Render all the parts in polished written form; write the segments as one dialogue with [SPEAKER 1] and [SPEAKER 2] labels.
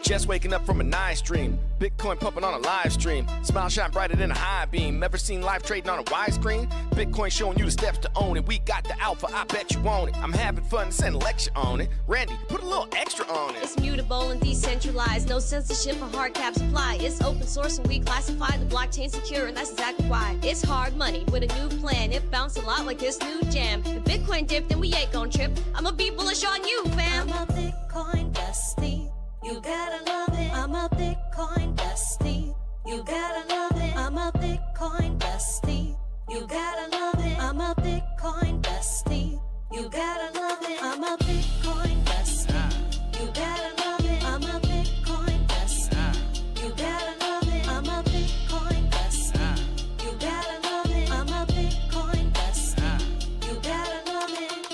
[SPEAKER 1] Just waking up from a nice dream. Bitcoin pumping on a live stream. Smile shine brighter than a high beam. Ever seen live trading on a widescreen? Bitcoin showing you the steps to own it. We got the alpha, I bet you want it. I'm having fun, send a lecture on it. Randy, put a little extra on it.
[SPEAKER 2] It's mutable and decentralized. No censorship or hard caps apply. It's open source and we classify the blockchain secure, and that's exactly why. It's hard money with a new plan. It bounced a lot like this new jam. If Bitcoin dipped, then we ain't gon' trip. I'ma be bullish on you, fam.
[SPEAKER 3] I'm a Bitcoin bestie. You gotta love it. I'm a Bitcoin bestie. You gotta love it. I'm a Bitcoin bestie. You gotta love it. I'm a Bitcoin bestie. You gotta love it. I'm a Bitcoin bestie. You gotta love it. I'm a Bitcoin bestie. You gotta love it. I'm a Bitcoin bestie. You gotta love it. I'm a Bitcoin bestie. You gotta love it.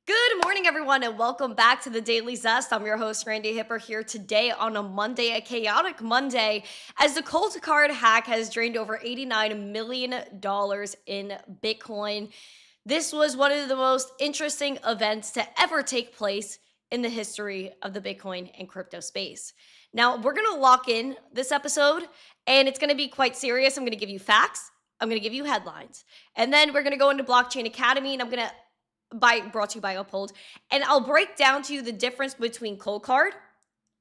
[SPEAKER 2] Good morning, everyone, and welcome back to the Daily Zest. I'm your host, Randi Hipper, here today on a Monday, a chaotic Monday, as the Coldcard hack has drained over $89 million in Bitcoin. This was one of the most interesting events to ever take place in the history of the Bitcoin and crypto space. Now, we're going to lock in this episode, and it's going to be quite serious. I'm going to give you facts. I'm going to give you headlines. And then we're going to go into Blockchain Academy, and I'm going to brought to you by Uphold, and I'll break down to you the difference between Coldcard,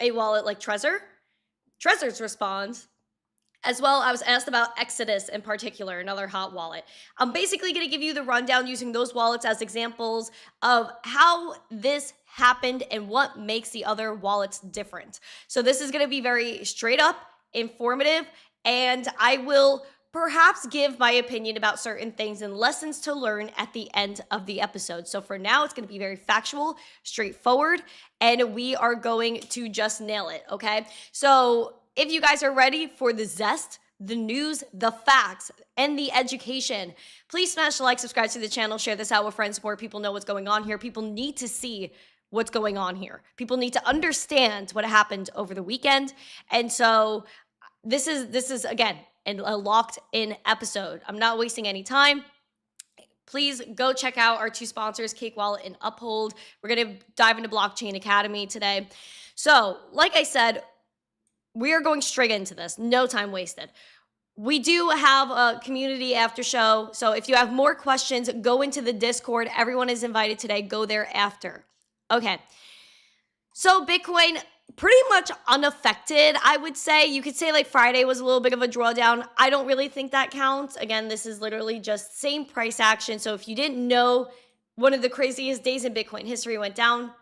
[SPEAKER 2] a wallet like Trezor's response, as well. I was asked about Exodus in particular, another hot wallet. I'm basically going to give you the rundown using those wallets as examples of how this happened and what makes the other wallets different. So this is going to be very straight up, informative, and I will perhaps give my opinion about certain things and lessons to learn at the end of the episode. So for now, it's going to be very factual, straightforward, and we are going to just nail it, okay? So if you guys are ready for the zest, the news, the facts, and the education, please smash the like, subscribe to the channel, share this out with friends, more people know what's going on here. People need to see what's going on here. People need to understand what happened over the weekend. And so this is again, and a locked-in episode. I'm not wasting any time. Please go check out our two sponsors, Cake Wallet and Uphold. We're going to dive into Blockchain Academy today. So, like I said, we are going straight into this. No time wasted. We do have a community after show. So if you have more questions, go into the Discord. Everyone is invited today. Go there after. Okay. So Bitcoin, pretty much unaffected, I would say. You could say like Friday was a little bit of a drawdown. I don't really think that counts. Again, this is literally just same price action. So if you didn't know, one of the craziest days in Bitcoin history went down,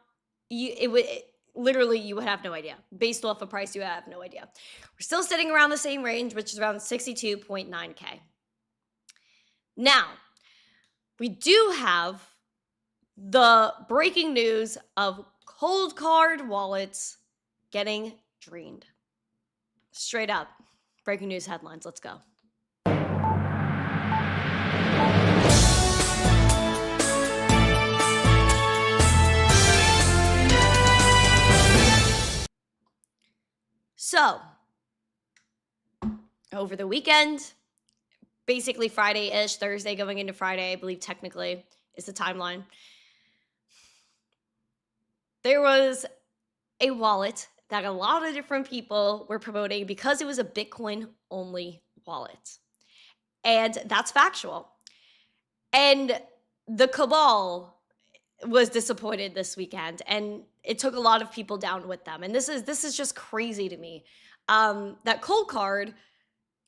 [SPEAKER 2] literally you would have no idea. Based off of price, you have no idea. We're still sitting around the same range, which is around 62.9K. Now, we do have the breaking news of Coldcard wallets getting drained. Straight up. Breaking news headlines. Let's go. So, over the weekend, basically Friday-ish, Thursday going into Friday, I believe technically is the timeline, there was a wallet that a lot of different people were promoting because it was a Bitcoin-only wallet. And that's factual. And the cabal was disappointed this weekend, and it took a lot of people down with them. And this is just crazy to me. That Coldcard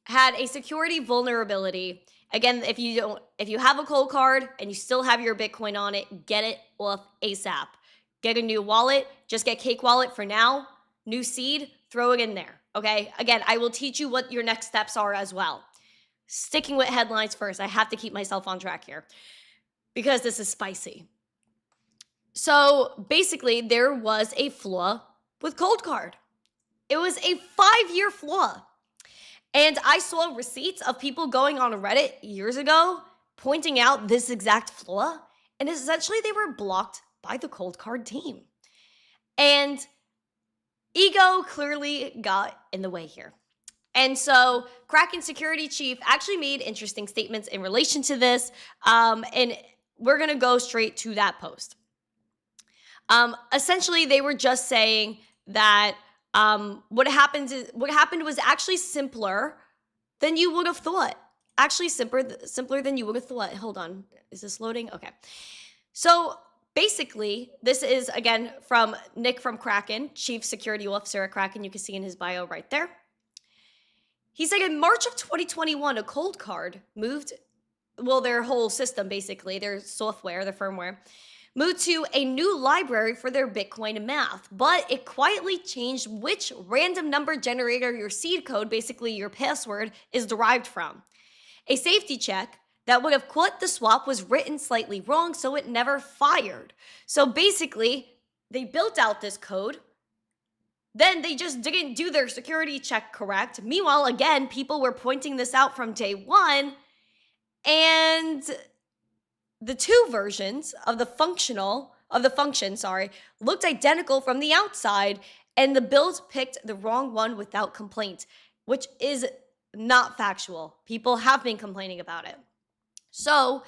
[SPEAKER 2] had a security vulnerability. Again, if you have a Coldcard and you still have your Bitcoin on it, get it off ASAP. Get a new wallet. Just get Cake Wallet for now. New seed, throw it in there, okay? Again, I will teach you what your next steps are as well. Sticking with headlines first. I have to keep myself on track here because this is spicy. So basically, there was a flaw with Coldcard. It was a 5-year flaw. And I saw receipts of people going on Reddit years ago pointing out this exact flaw. And essentially, they were blocked by the Coldcard team. And ego clearly got in the way here. And so Kraken security chief actually made interesting statements in relation to this. And we're going to go straight to that post. Essentially, they were just saying that what happened was actually simpler than you would have thought. Actually simpler than you would have thought. Hold on. Is this loading? Okay. So basically, this is, again, from Nick from Kraken, Chief Security Officer at Kraken. You can see in his bio right there. He said in March of 2021, a Coldcard moved, well, their whole system, basically, their software, their firmware, moved to a new library for their Bitcoin math, but it quietly changed which random number generator your seed code, basically your password, is derived from. A safety check that would have caught the swap was written slightly wrong, so it never fired. So basically, they built out this code, then they just didn't do their security check correct. Meanwhile, again, people were pointing this out from day one, and the two versions of the function, looked identical from the outside, and the build picked the wrong one without complaint, which is not factual. People have been complaining about it. So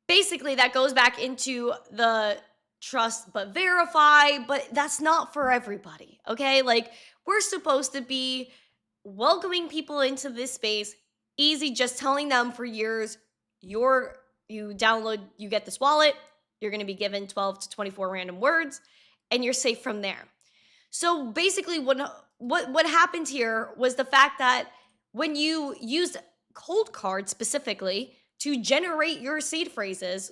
[SPEAKER 2] basically, that goes back into the trust but verify, but that's not for everybody, okay? Like, we're supposed to be welcoming people into this space, easy, just telling them for years, you get this wallet, you're going to be given 12 to 24 random words, and you're safe from there. So basically, what happened here was the fact that when you used Coldcard specifically to generate your seed phrases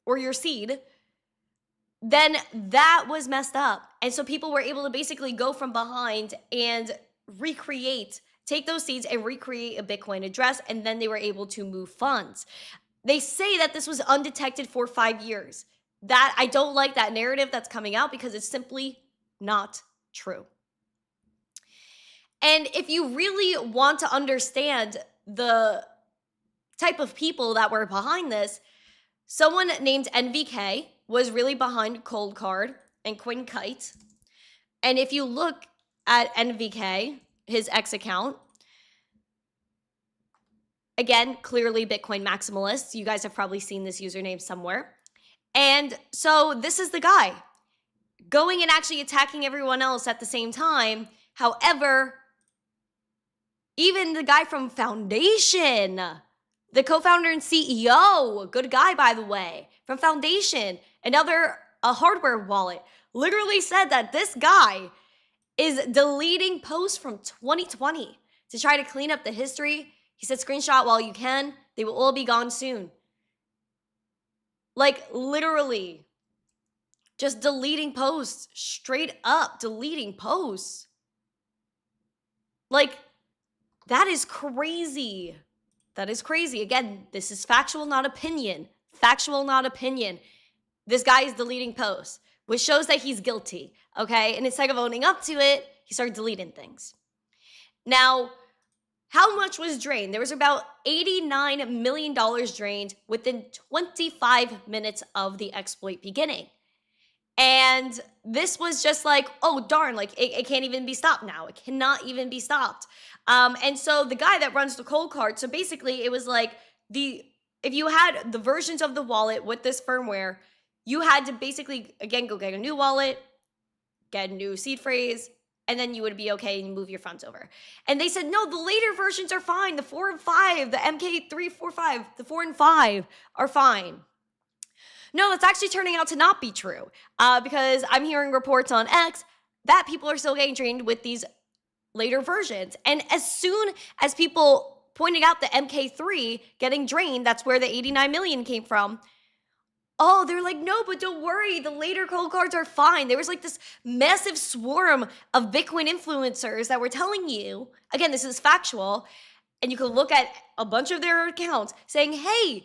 [SPEAKER 2] or your seed, then that was messed up. And so people were able to basically go from behind and take those seeds and recreate a Bitcoin address, and then they were able to move funds. They say that this was undetected for 5 years. That I don't like that narrative that's coming out because it's simply not true. And if you really want to understand the type of people that were behind this, someone named NVK was really behind Coldcard and QuinnKite. And if you look at NVK, his X account, again, clearly Bitcoin maximalists. You guys have probably seen this username somewhere. And so this is the guy going and actually attacking everyone else at the same time. However, even the guy from Foundation, the co-founder and CEO, good guy, by the way, from Foundation, a hardware wallet, literally said that this guy is deleting posts from 2020 to try to clean up the history. He said, screenshot while you can. They will all be gone soon. Like, literally, just deleting posts. Straight up deleting posts. Like, that is crazy. That is crazy. Again, this is factual, not opinion. Factual, not opinion. This guy is deleting posts, which shows that he's guilty, okay? And instead of owning up to it, he started deleting things. Now, how much was drained? There was about $89 million drained within 25 minutes of the exploit beginning. And this was just like, oh, darn, like it can't even be stopped now. It cannot even be stopped. And so the guy that runs the Coldcard, so basically it was like if you had the versions of the wallet with this firmware, you had to basically, again, go get a new wallet, get a new seed phrase, and then you would be okay and move your funds over. And they said, no, the later versions are fine. The 4 and 5, the MK345, the 4 and 5 are fine. No, that's actually turning out to not be true because I'm hearing reports on X that people are still getting drained with these later versions. And as soon as people pointed out the MK3 getting drained, that's where the 89 million came from. Oh, they're like, no, but don't worry. The later cold cards are fine. There was like this massive swarm of Bitcoin influencers that were telling you, again, this is factual, and you can look at a bunch of their accounts saying, hey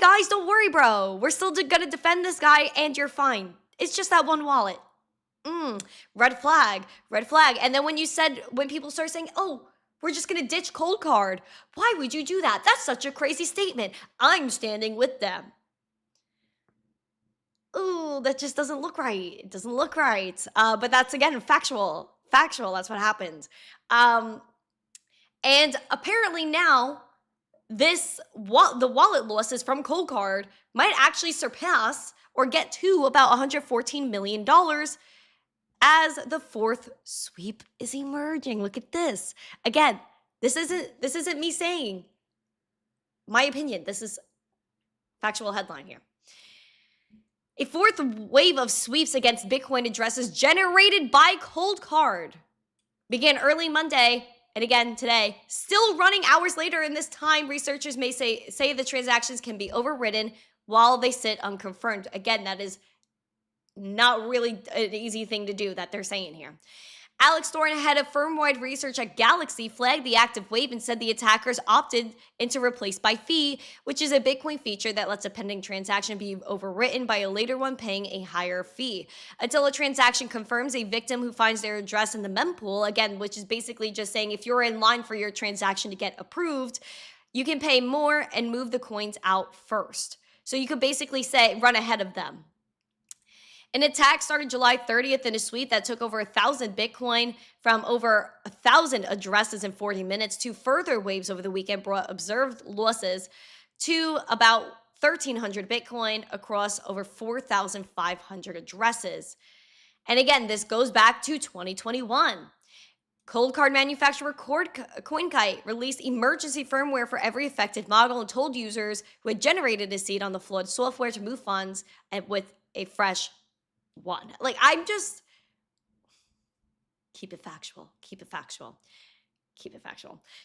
[SPEAKER 2] guys, don't worry, bro. We're still gonna defend this guy and you're fine. It's just that one wallet. Red flag. And then when people start saying, oh, we're just gonna ditch Coldcard. Why would you do that? That's such a crazy statement. I'm standing with them. Ooh, that just doesn't look right. It doesn't look right. But that's, again, factual. Factual, that's what happened. And apparently now, the wallet losses from Coldcard might actually surpass or get to about $114 million as the fourth sweep is emerging. Look at this. Again, this isn't me saying my opinion. This is factual headline here. A fourth wave of sweeps against Bitcoin addresses generated by Coldcard began early Monday and again today, still running hours later. In this time, researchers may say the transactions can be overridden while they sit unconfirmed. Again, that is not really an easy thing to do that they're saying here. Alex Thorne, head of firm-wide research at Galaxy, flagged the active wave and said the attackers opted into replace by fee, which is a Bitcoin feature that lets a pending transaction be overwritten by a later one paying a higher fee. Until a transaction confirms, a victim who finds their address in the mempool, again, which is basically just saying if you're in line for your transaction to get approved, you can pay more and move the coins out first. So you could basically say run ahead of them. An attack started July 30th in a sweep that took over 1,000 Bitcoin from over 1,000 addresses in 40 minutes. Two further waves over the weekend brought observed losses to about 1,300 Bitcoin across over 4,500 addresses. And again, this goes back to 2021. Coldcard manufacturer CoinKite released emergency firmware for every affected model and told users who had generated a seed on the flood software to move funds and with a fresh one. Like, I'm just keep it factual.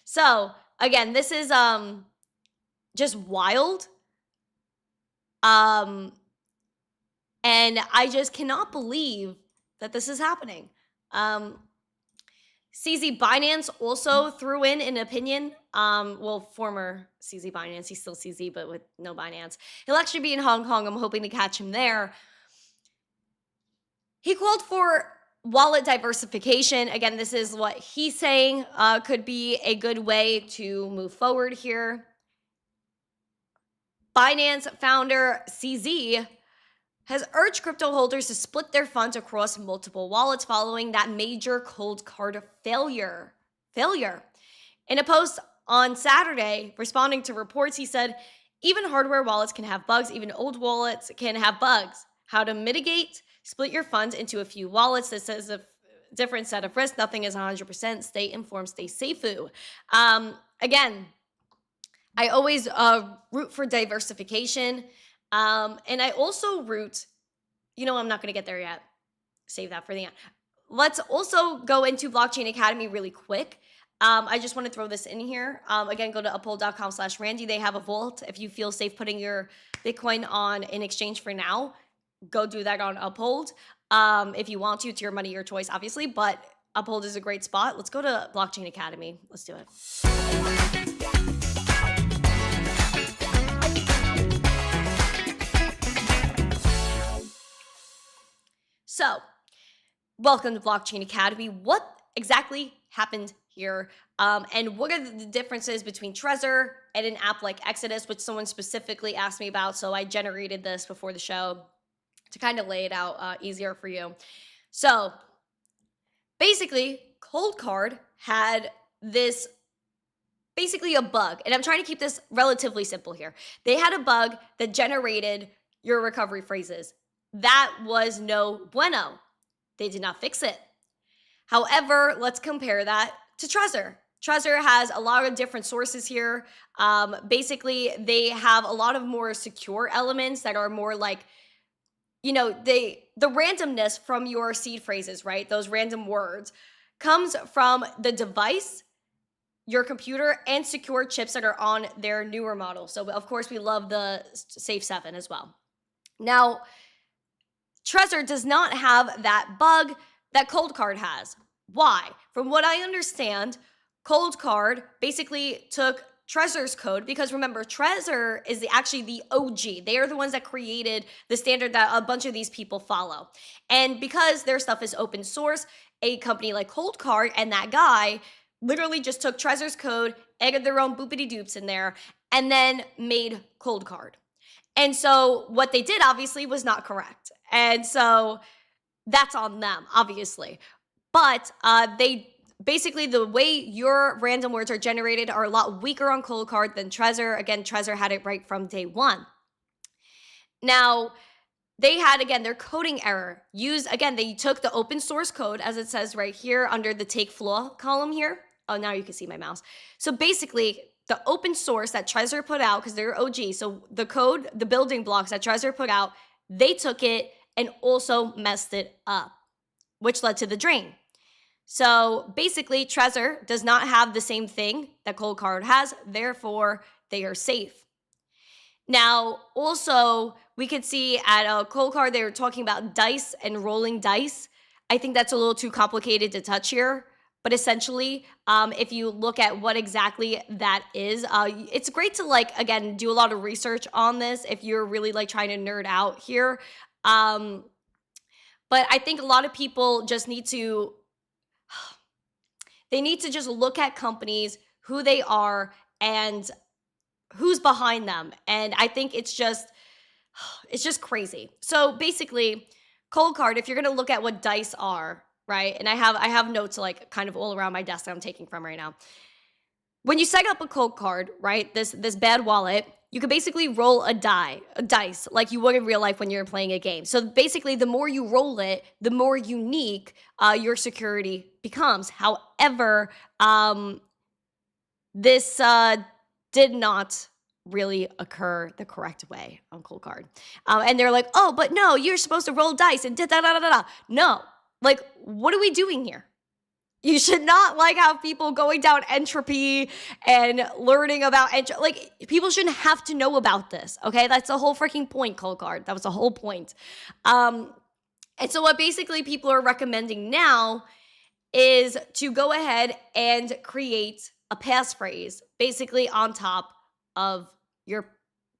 [SPEAKER 2] So again, this is just wild. And I just cannot believe that this is happening. CZ Binance also threw in an opinion. Former CZ Binance, he's still CZ, but with no Binance. He'll actually be in Hong Kong. I'm hoping to catch him there. He called for wallet diversification. Again, this is what he's saying could be a good way to move forward here. Binance founder CZ has urged crypto holders to split their funds across multiple wallets following that major Coldcard failure. In a post on Saturday, responding to reports, he said, even hardware wallets can have bugs, even old wallets can have bugs. How to mitigate? Split your funds into a few wallets. This is a different set of risks. Nothing is 100%. Stay informed, stay safe. Again, I always root for diversification. And I also root, I'm not going to get there yet. Save that for the end. Let's also go into Blockchain Academy really quick. I just want to throw this in here. Again, go to uphold.com/Randy. They have a vault. If you feel safe putting your Bitcoin on in exchange for now, go do that on Uphold. If you want to, it's your money, your choice, obviously, but Uphold is a great spot. Let's go to Blockchain Academy. Let's do it. So, welcome to Blockchain Academy. What exactly happened here? And what are the differences between Trezor and an app like Exodus, which someone specifically asked me about, so I generated this before the show to kind of lay it out easier for you. So, basically, Coldcard had this, basically a bug, and I'm trying to keep this relatively simple here. They had a bug that generated your recovery phrases. That was no bueno. They did not fix it. However, let's compare that to Trezor. Trezor has a lot of different sources here. Basically, they have a lot of more secure elements that are more like, the randomness from your seed phrases, right? Those random words comes from the device, your computer, and secure chips that are on their newer model. So, of course, we love the Safe 7 as well. Now, Trezor does not have that bug that Coldcard has. Why? From what I understand, Coldcard basically took Trezor's code, because remember, Trezor is actually the OG. They are the ones that created the standard that a bunch of these people follow. And because their stuff is open source, a company like Coldcard and that guy literally just took Trezor's code, added their own boopity doops in there, and then made Coldcard. And so what they did obviously was not correct. And so that's on them, obviously. but they basically, the way your random words are generated are a lot weaker on Coldcard than Trezor. Again, Trezor had it right from day one. Now, they had, again, their coding error. They took the open source code, as it says right here under the take flaw column here. Oh, now you can see my mouse. So basically, the open source that Trezor put out, because they're OG, so the code, the building blocks that Trezor put out, they took it and also messed it up, which led to the drain. So basically, Trezor does not have the same thing that Coldcard has, therefore they are safe. Now, also, we could see at Coldcard, they were talking about dice and rolling dice. I think that's a little too complicated to touch here. But essentially, if you look at what exactly that is, it's great to, like, again, do a lot of research on this if you're really, like, trying to nerd out here. But I think a lot of people just need to, they need to just look at companies, who they are, and who's behind them. And I think it's just crazy. So basically, Coldcard, if you're going to look at what dice are, right? And I have notes like kind of all around my desk that I'm taking from right now. When you set up a Coldcard, right, this bad wallet, you can basically roll a dice like you would in real life when you're playing a game. So basically, the more you roll it, the more unique your security becomes. However, this did not really occur the correct way on Coldcard. And they're like, oh, but no, you're supposed to roll dice and da-da-da-da-da. No, like, what are we doing here? You should not, like, have people going down entropy and learning about entropy. Like, people shouldn't have to know about this, okay? That's the whole freaking point, Coldcard. That was the whole point. And so what basically people are recommending now is to go ahead and create a passphrase basically on top of your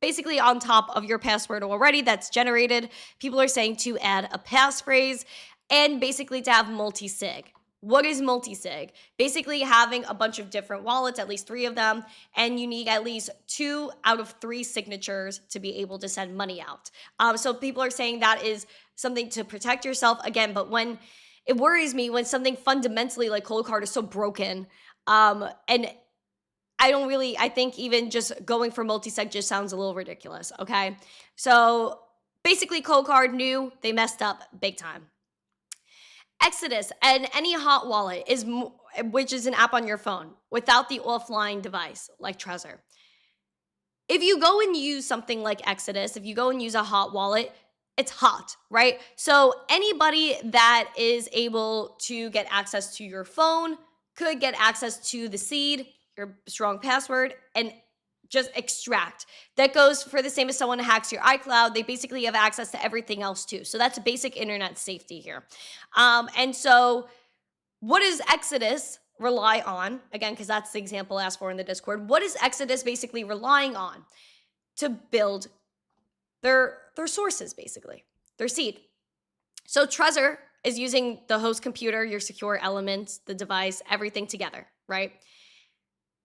[SPEAKER 2] password already that's generated. People are saying to add a passphrase and basically to have multi-sig. What is multi-sig? Basically having a bunch of different wallets, at least 3 of them, and you need at least 2 out of 3 signatures to be able to send money out. So people are saying that is something to protect yourself again, but when it worries me when something fundamentally like Coldcard is so broken, and I think even just going for multi-sig just sounds a little ridiculous, okay? So basically Coldcard knew they messed up big time. Exodus and any hot wallet which is an app on your phone without the offline device like Trezor. If you go and use something like Exodus, if you go and use a hot wallet, it's hot, right? So anybody that is able to get access to your phone could get access to the seed, your strong password, and just extract. That goes for the same as someone hacks your iCloud. They basically have access to everything else too. So that's basic internet safety here. And so what does Exodus rely on? Again, because that's the example asked for in the Discord. What is Exodus basically relying on to build their sources, basically, their seed? So Trezor is using the host computer, your secure elements, the device, everything together, right?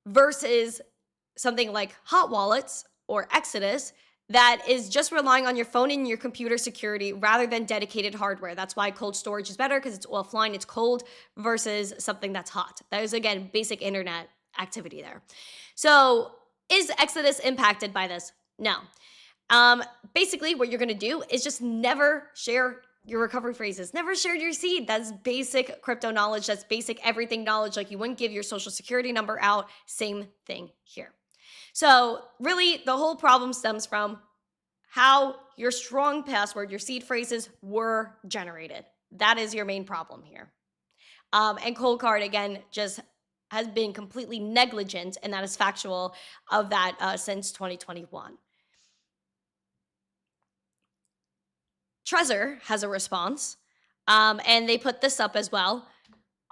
[SPEAKER 2] Versus something like hot wallets or Exodus that is just relying on your phone and your computer security rather than dedicated hardware. That's why cold storage is better, because it's offline, it's cold, versus something that's hot. That is, again, basic internet activity there. So is Exodus impacted by this? No. Basically, what you're going to do is just never share your recovery phrases. Never share your seed. That's basic crypto knowledge. That's basic everything knowledge. Like, you wouldn't give your social security number out. Same thing here. So really, the whole problem stems from how your strong password, your seed phrases, were generated. That is your main problem here. And Coldcard, again, just has been completely negligent, and that is factual, of that since 2021. Trezor has a response, and they put this up as well.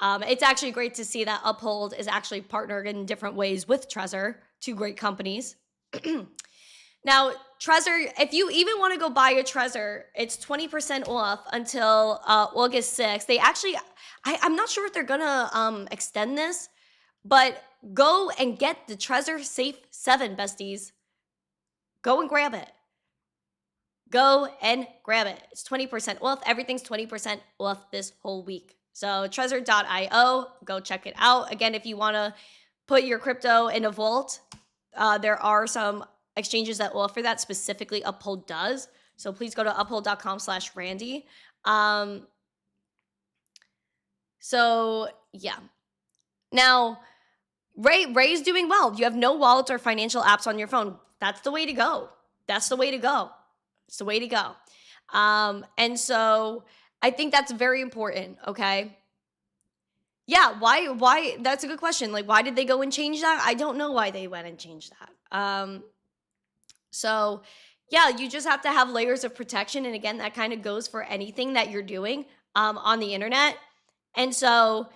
[SPEAKER 2] It's actually great to see that Uphold is actually partnered in different ways with Trezor, 2 great companies. Now, Trezor, if you even want to go buy a Trezor, it's 20% off until August 6th. They actually, I'm not sure if they're going to extend this, but go and get the Trezor Safe 7, besties. Go and grab it. Go and grab it. It's 20% off. Everything's 20% off this whole week. So Trezor.io, go check it out. Again, if you want to put your crypto in a vault, there are some exchanges that offer that. Specifically, Uphold does. So please go to uphold.com/Randy. So yeah. Now, Ray's doing well. You have no wallet or financial apps on your phone. That's the way to go. That's the way to go. It's the way to go. And so I think that's very important, okay? Yeah, why? That's a good question. Like, why did they go and change that? I don't know why they went and changed that. So yeah, you just have to have layers of protection. And again, that kind of goes for anything that you're doing on the internet. And so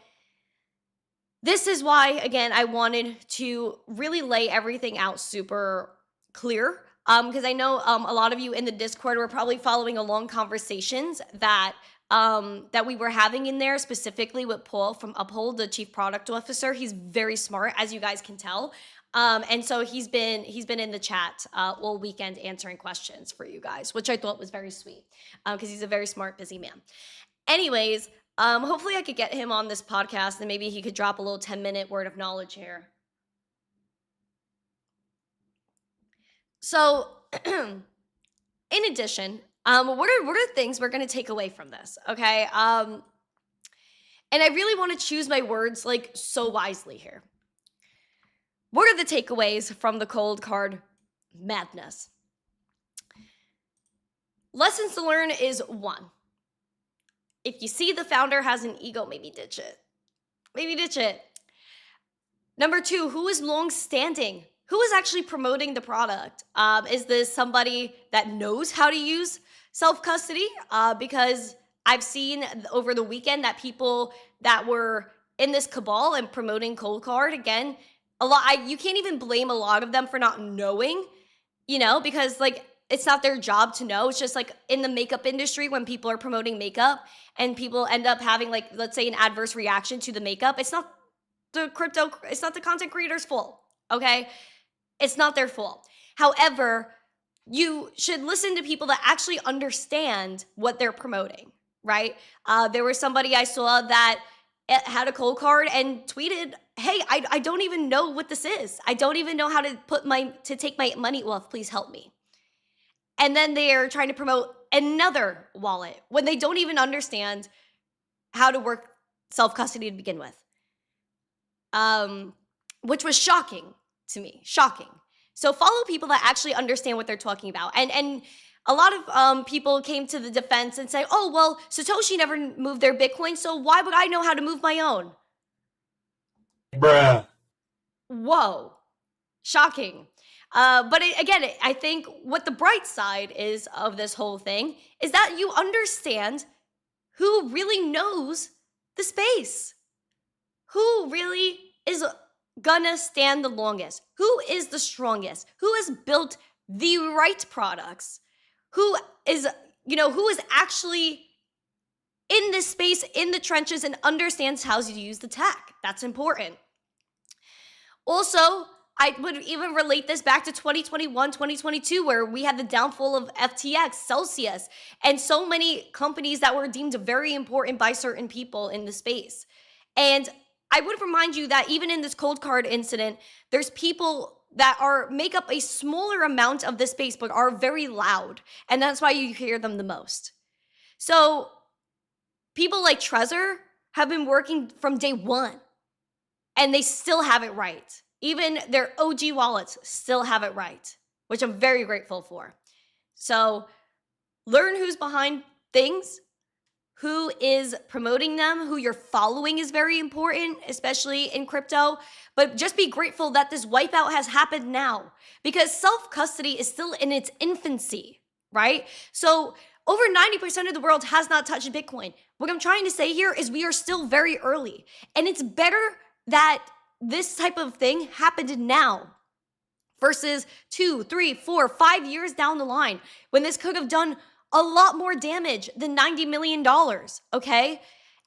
[SPEAKER 2] this is why, again, I wanted to really lay everything out super clear. Because I know a lot of you in the Discord were probably following along conversations that we were having in there, specifically with Paul from Uphold, the chief product officer. He's very smart, as you guys can tell. And so he's been in the chat all weekend answering questions for you guys, which I thought was very sweet, because he's a very smart, busy man. Anyways, hopefully I could get him on this podcast and maybe he could drop a little 10-minute word of knowledge here. So, in addition, what are things we're going to take away from this, okay? And I really want to choose my words, like, so wisely here. What are the takeaways from the cold card madness? Lessons to learn is 1. If you see the founder has an ego, maybe ditch it. Maybe ditch it. Number 2, who is long-standing? Who is actually promoting the product? Is this somebody that knows how to use self-custody? Because I've seen over the weekend that people that were in this cabal and promoting Coldcard, again, you can't even blame a lot of them for not knowing, because like it's not their job to know. It's just like in the makeup industry, when people are promoting makeup and people end up having, like, let's say, an adverse reaction to the makeup, it's not the content creator's fault, okay? It's not their fault. However, you should listen to people that actually understand what they're promoting, right? There was somebody I saw that had a cold card and tweeted, hey, I don't even know what this is. I don't even know how to take my money off. Please help me. And then they're trying to promote another wallet when they don't even understand how to work self-custody to begin with. Which was shocking to me. Shocking. So follow people that actually understand what they're talking about. And a lot of people came to the defense and say, oh, well, Satoshi never moved their Bitcoin, so why would I know how to move my own?
[SPEAKER 4] Bruh.
[SPEAKER 2] Whoa. Shocking. But again, I think what the bright side is of this whole thing is that you understand who really knows the space. Who really is gonna stand the longest? Who is the strongest? Who has built the right products? Who is actually in this space, in the trenches, and understands how to use the tech? That's important. Also, I would even relate this back to 2021, 2022, where we had the downfall of FTX, Celsius, and so many companies that were deemed very important by certain people in the space. And I would remind you that even in this cold card incident, there's people that make up a smaller amount of the space, but are very loud. And that's why you hear them the most. So people like Trezor have been working from day one, and they still have it right. Even their OG wallets still have it right, which I'm very grateful for. So learn who's behind things, who is promoting them, who you're following is very important, especially in crypto. But just be grateful that this wipeout has happened now, because self-custody is still in its infancy, right? So over 90% of the world has not touched Bitcoin. What I'm trying to say here is we are still very early, and it's better that this type of thing happened now versus 2, 3, 4, 5 years down the line, when this could have done a lot more damage than $90 million, okay?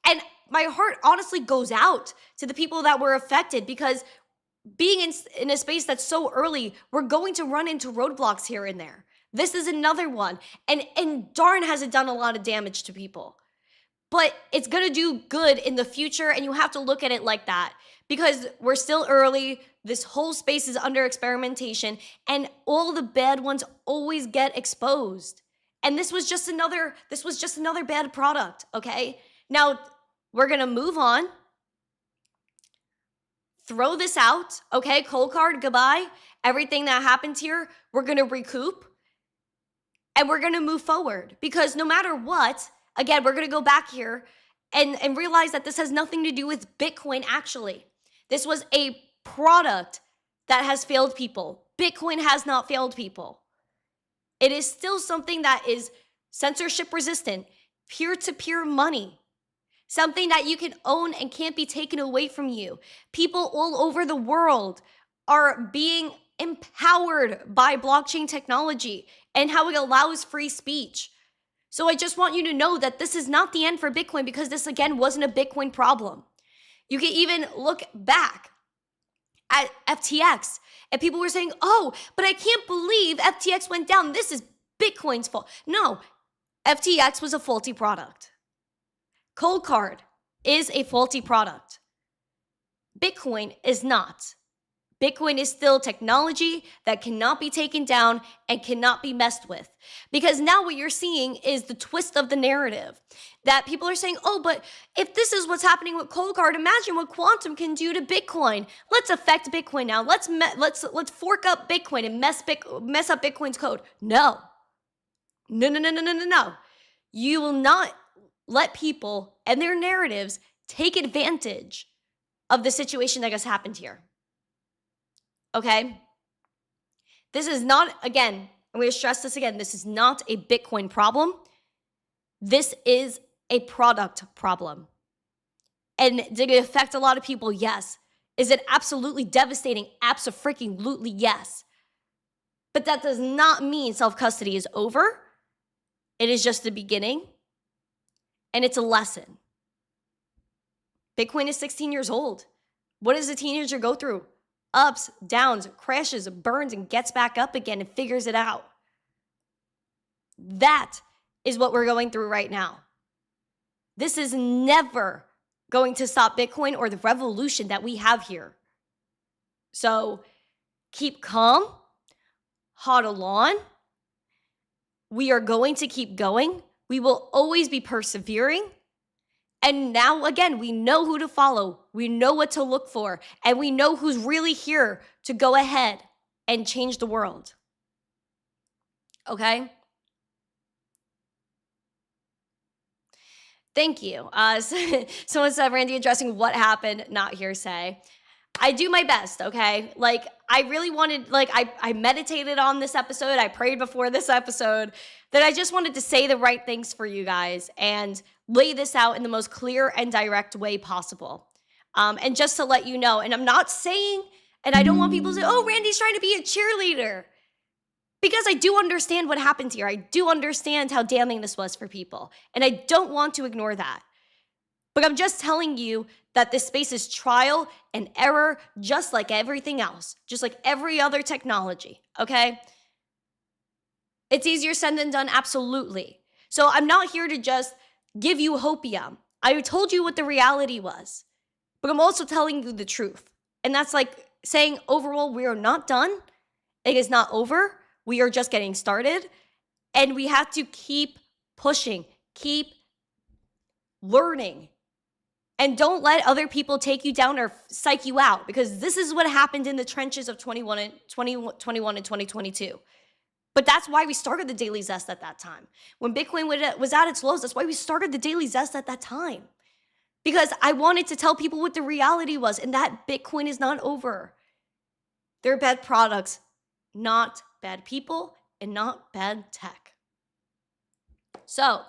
[SPEAKER 2] And my heart honestly goes out to the people that were affected, because being in a space that's so early, we're going to run into roadblocks here and there. This is another one. And darn has it done a lot of damage to people. but it's going to do good in the future, and you have to look at it like that because we're still early. This whole space is under experimentation, and all the bad ones always get exposed. And this was just another bad product, okay? Now, we're going to move on. Throw this out, okay? Coldcard, goodbye. Everything that happened here, we're going to recoup, and we're going to move forward because no matter what, again, we're going to go back here and realize that this has nothing to do with Bitcoin, actually. This was a product that has failed people. Bitcoin has not failed people. It is still something that is censorship resistant, peer-to-peer money, something that you can own and can't be taken away from you. People all over the world are being empowered by blockchain technology and how it allows free speech. So I just want you to know that this is not the end for Bitcoin because this, again, wasn't a Bitcoin problem. You can even look back at FTX and people were saying, oh, but I can't believe FTX went down. This is Bitcoin's fault. No, FTX was a faulty product. Coldcard is a faulty product. Bitcoin is not. Bitcoin is still technology that cannot be taken down and cannot be messed with. Because now what you're seeing is the twist of the narrative. That people are saying, oh, but if this is what's happening with Coldcard, imagine what quantum can do to Bitcoin. Let's affect Bitcoin now. Let's fork up Bitcoin and mess up Bitcoin's code. No. No. You will not let people and their narratives take advantage of the situation that has happened here. Okay? This is not, again, I'm going to stress this again, this is not a Bitcoin problem. This is a product problem. And did it affect a lot of people? Yes. Is it absolutely devastating? Abso-freaking-lutely yes. But that does not mean self-custody is over. It is just the beginning. And it's a lesson. Bitcoin is 16 years old. What does a teenager go through? Ups, downs, crashes, burns, and gets back up again and figures it out. That is what we're going through right now. This is never going to stop Bitcoin or the revolution that we have here. So keep calm, hodl on. We are going to keep going. We will always be persevering. And now, again, we know who to follow. We know what to look for. And we know who's really here to go ahead and change the world. Okay? Thank you. Someone said, Randi addressing what happened, not hearsay. I do my best, okay? Like, I really wanted, like, I meditated on this episode. I prayed before this episode that I just wanted to say the right things for you guys and lay this out in the most clear and direct way possible. And just to let you know, and I'm not saying, and I don't want people to say, oh, Randi's trying to be a cheerleader. Because I do understand what happened here. I do understand how damning this was for people. And I don't want to ignore that. But I'm just telling you that this space is trial and error, just like everything else, just like every other technology, okay? It's easier said than done, absolutely. So I'm not here to just give you hopium. I told you what the reality was, but I'm also telling you the truth. And that's like saying overall, we are not done. It is not over. We are just getting started. And we have to keep pushing, keep learning. And don't let other people take you down or psych you out, because this is what happened in the trenches of 2021 and 2022. But that's why we started the Daily Zest at that time. When Bitcoin was at its lows, that's why we started the Daily Zest at that time. Because I wanted to tell people what the reality was, and that Bitcoin is not over. They're bad products, not bad people, and not bad tech. So,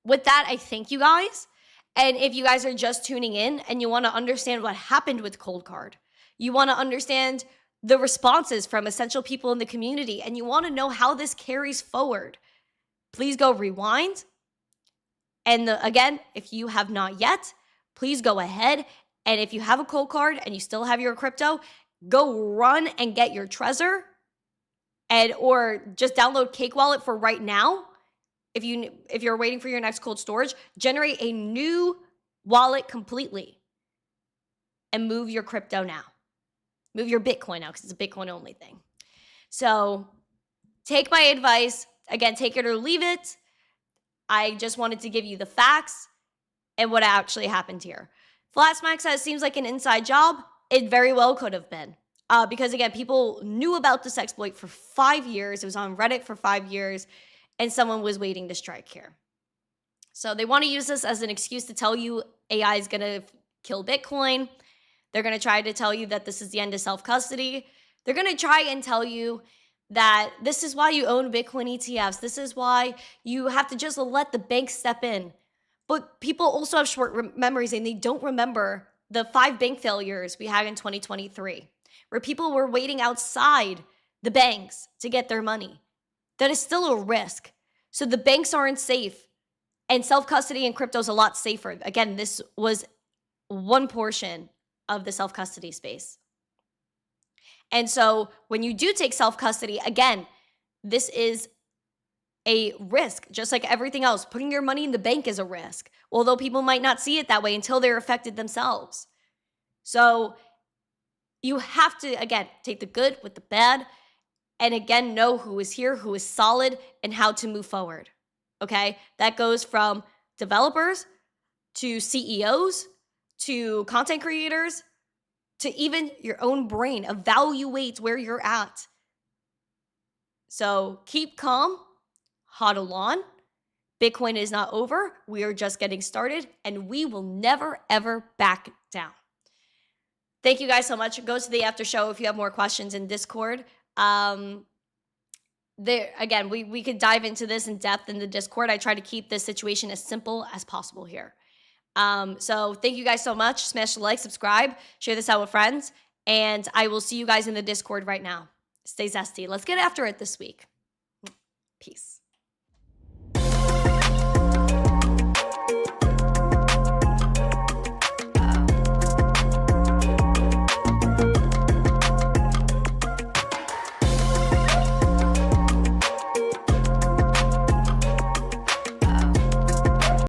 [SPEAKER 2] with that, I thank you guys. And if you guys are just tuning in and you want to understand what happened with Coldcard, you want to understand the responses from essential people in the community, and you want to know how this carries forward, please go rewind. And again, if you have not yet, please go ahead. And if you have a Coldcard and you still have your crypto, go run and get your Trezor, or just download Cake Wallet for right now if you're waiting for your next cold storage, generate a new wallet completely and move your crypto now. Move your Bitcoin now because it's a Bitcoin only thing. So take my advice. Again, take it or leave it. I just wanted to give you the facts and what actually happened here. Flatmax says seems like an inside job. It very well could have been. Because again, people knew about this exploit for 5 years. It was on Reddit for 5 years, and someone was waiting to strike here. So they want to use this as an excuse to tell you AI is going to kill Bitcoin. They're going to try to tell you that this is the end of self-custody. They're going to try and tell you that this is why you own Bitcoin ETFs. This is why you have to just let the banks step in. But people also have short memories, and they don't remember the 5 bank failures we had in 2023, where people were waiting outside the banks to get their money. That is still a risk. So the banks aren't safe, and self-custody in crypto is a lot safer. Again, this was one portion of the self-custody space. And so when you do take self-custody, again, this is a risk, just like everything else. Putting your money in the bank is a risk, although people might not see it that way until they're affected themselves. So you have to, again, take the good with the bad, and again, know who is here, who is solid, and how to move forward, okay? That goes from developers to CEOs to content creators to even your own brain. Evaluate where you're at. So keep calm, hodl on. Bitcoin is not over. We are just getting started, and we will never, ever back down. Thank you guys so much. Go to the after show if you have more questions in Discord. Again, we could dive into this in depth in the Discord. I try to keep this situation as simple as possible here. So thank you guys so much. Smash the like, subscribe, share this out with friends, and I will see you guys in the Discord right now. Stay zesty. Let's get after it this week. Peace.